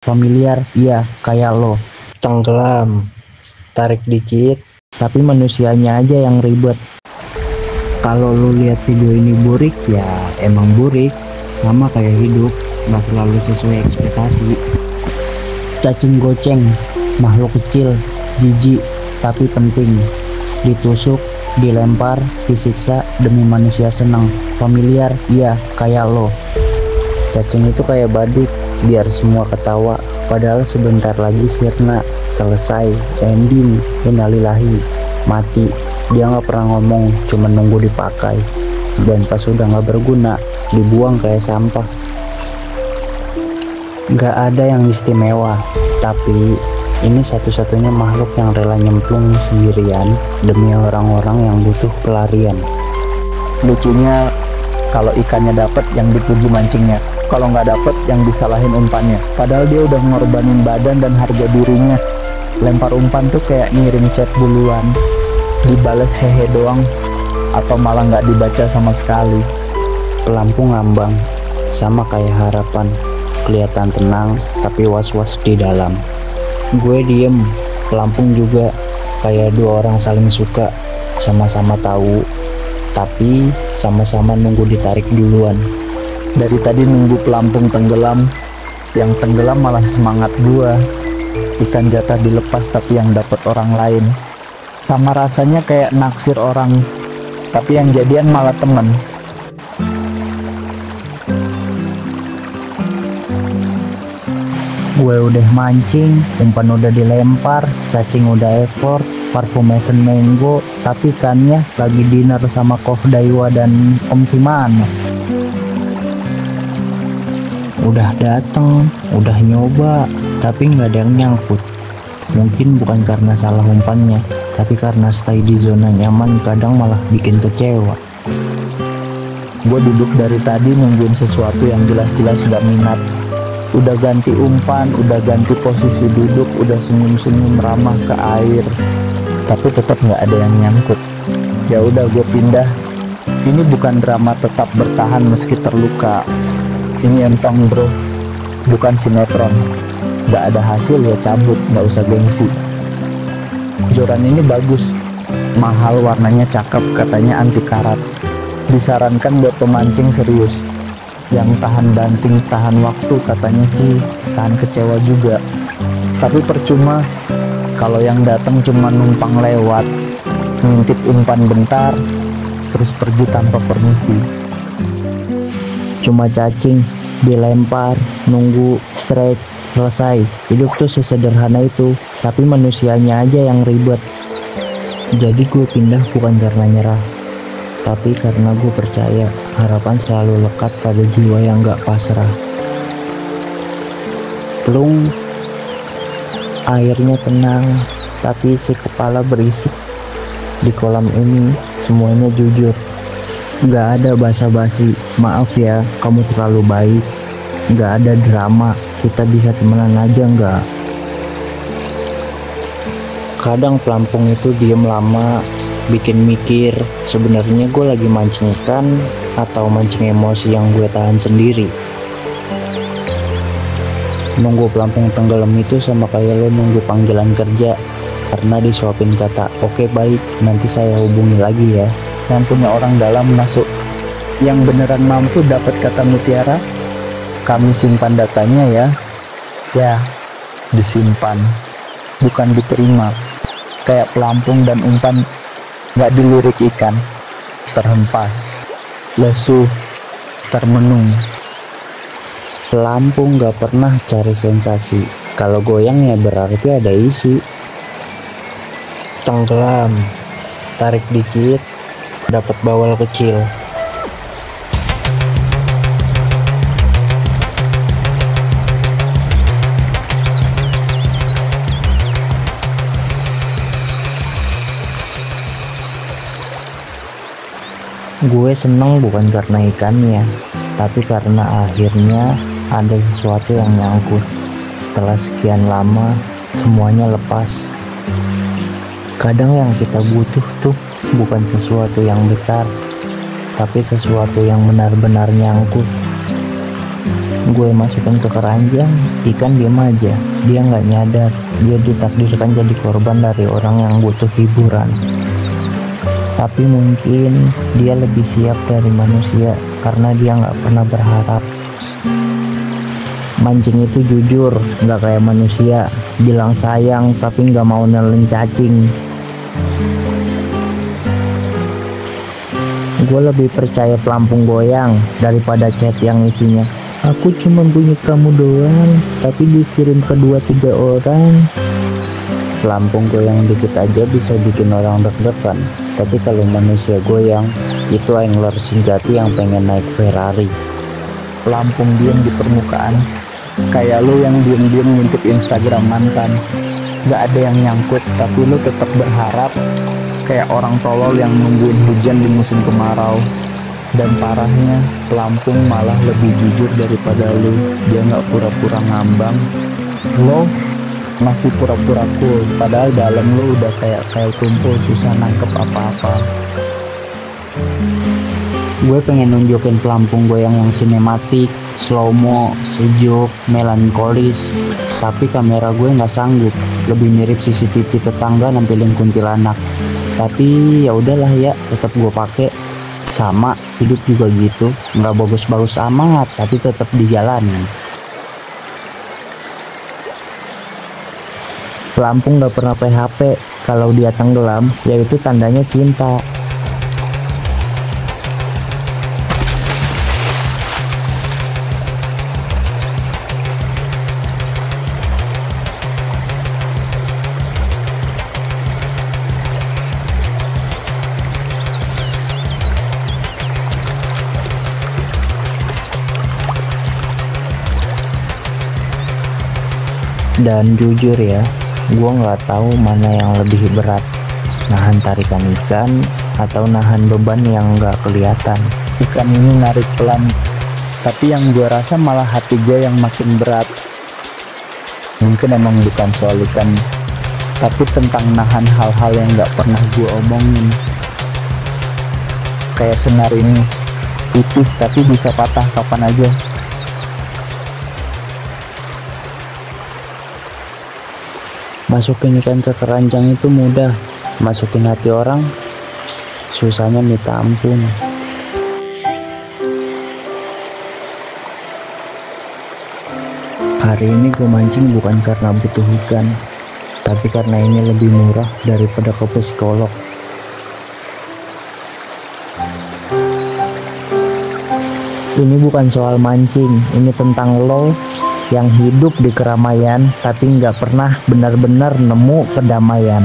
Familiar, iya, kayak lo. Tenggelam, tarik dikit, tapi manusianya aja yang ribet. Kalau lo lihat video ini burik, ya emang burik. Sama kayak hidup, nggak selalu sesuai ekspektasi. Cacing goceng, makhluk kecil, jijik, tapi penting. Ditusuk, dilempar, disiksa demi manusia senang. Familiar, iya, kayak lo. Cacing itu kayak badut, biar semua ketawa, padahal sebentar lagi sirna, selesai, ending, innalillahi, mati. Dia nggak pernah ngomong, cuma nunggu dipakai, dan pas udah nggak berguna, dibuang kayak sampah. Nggak ada yang istimewa, tapi ini satu-satunya makhluk yang rela nyemplung sendirian demi orang-orang yang butuh pelarian. Lucunya, kalau ikannya dapet yang dipuji mancingnya, kalau nggak dapet yang disalahin umpannya. Padahal dia udah ngorbanin badan dan harga dirinya. Lempar umpan tuh kayak ngirim chat duluan, dibales hehe doang, atau malah nggak dibaca sama sekali. Pelampung ngambang, sama kayak harapan, kelihatan tenang tapi was-was di dalam. Gue diem, pelampung juga, kayak dua orang saling suka, sama-sama tahu, tapi sama-sama nunggu ditarik duluan. Dari tadi nunggu pelampung tenggelam, yang tenggelam malah semangat gua. Ikan jatah dilepas tapi yang dapat orang lain. Sama rasanya kayak naksir orang, tapi yang jadian malah temen. Gue udah mancing, umpan udah dilempar, cacing udah effort, parfumation mango, tapi ikannya lagi dinner sama Kof Daiwa dan Om Simano. Udah dateng, udah nyoba, tapi nggak ada yang nyangkut. Mungkin bukan karena salah umpannya, tapi karena stay di zona nyaman kadang malah bikin kecewa. Gue duduk dari tadi nungguin sesuatu yang jelas-jelas gak minat. Udah ganti umpan, udah ganti posisi duduk, udah senyum-senyum ramah ke air, tapi tetap nggak ada yang nyangkut. Ya udah, gue pindah. Ini bukan drama tetap bertahan meski terluka. Ini entong bro, bukan sinetron. Gak ada hasil ya cabut, gak usah gengsi. Joran ini bagus, mahal, warnanya cakep, katanya anti karat. Disarankan buat pemancing serius, yang tahan banting, tahan waktu, katanya sih tahan kecewa juga. Tapi percuma kalau yang datang cuma numpang lewat, ngintip umpan bentar, terus pergi tanpa permisi. Cuma cacing, dilempar, nunggu, strike, selesai. Hidup tuh sesederhana itu, tapi manusianya aja yang ribet. Jadi gue pindah bukan karena nyerah, tapi karena gue percaya harapan selalu lekat pada jiwa yang gak pasrah. Plung, airnya tenang, tapi isi kepala berisik. Di kolam ini semuanya jujur, gak ada basa-basi. Maaf ya, kamu terlalu baik. Gak ada drama, kita bisa temenan aja nggak? Kadang pelampung itu diem lama, bikin mikir, sebenarnya gue lagi mancing ikan atau mancing emosi yang gue tahan sendiri. Nunggu pelampung tenggelam itu sama kayak lo nunggu panggilan kerja, karena disuapin kata, oke baik, nanti saya hubungi lagi ya. Yang punya orang dalam masuk, yang beneran mampu dapat kata mutiara, kami simpan datanya ya. Ya, disimpan, bukan diterima. Kayak pelampung dan umpan gak dilirik ikan, terhempas, lesu, termenung. Pelampung gak pernah cari sensasi, kalau goyang ya berarti ada isi. Tenggelam, tarik dikit, dapat bawal kecil. Gue seneng bukan karena ikannya, tapi karena akhirnya ada sesuatu yang nyangkut. Setelah sekian lama, semuanya lepas. Kadang yang kita butuh tuh bukan sesuatu yang besar, tapi sesuatu yang benar-benar nyangkut. gue masukin ke keranjang, ikan diem aja. Dia nggak nyadar, dia ditakdirkan jadi korban dari orang yang butuh hiburan. Tapi mungkin dia lebih siap dari manusia karena dia nggak pernah berharap. Mancing itu jujur, nggak kayak manusia, bilang sayang tapi nggak mau nelen cacing. Gue lebih percaya pelampung goyang daripada chat yang isinya aku cuma punya kamu doang, tapi dikirim ke 2-3 orang. Pelampung goyang dikit aja bisa bikin orang deg-degan, tapi kalau manusia goyang, itu angler sejati yang pengen naik Ferrari. Pelampung diem di permukaan, kayak lu yang diem-diem ngintip Instagram mantan. Gak ada yang nyangkut, tapi lu tetap berharap, kayak orang tolol yang nungguin hujan di musim kemarau. Dan parahnya, pelampung malah lebih jujur daripada lu. Dia gak pura-pura ngambang, lo masih pura-pura cool, padahal dalam lu udah kayak tumpul, susah nangkep apa-apa. Gue pengen nunjukin pelampung goyang yang sinematik, slow-mo, sejuk, melankolis, tapi kamera gue nggak sanggup. Lebih mirip CCTV tetangga nampilin kuntilanak. Tapi ya udahlah ya, tetap gue pakai. Sama, hidup juga gitu, nggak bagus-bagus amat, tapi tetap dijalanin. Pelampung nggak pernah PHP, kalau dia tenggelam, yaitu tandanya cinta. Dan jujur ya, gue nggak tahu mana yang lebih berat, nahan tarikan ikan atau nahan beban yang nggak kelihatan. Ikan ini narik pelan, tapi yang gue rasa malah hati gue yang makin berat. Mungkin emang bukan soal ikan, tapi tentang nahan hal-hal yang nggak pernah gue omongin. Kayak senar ini, tipis tapi bisa patah kapan aja. Masukin ikan ke keranjang itu mudah, masukin hati orang, susahnya minta ampun. Hari ini gue mancing bukan karena butuh ikan, tapi karena ini lebih murah daripada ke psikolog. Ini bukan soal mancing, ini tentang lo yang hidup di keramaian tapi nggak pernah benar-benar nemu kedamaian.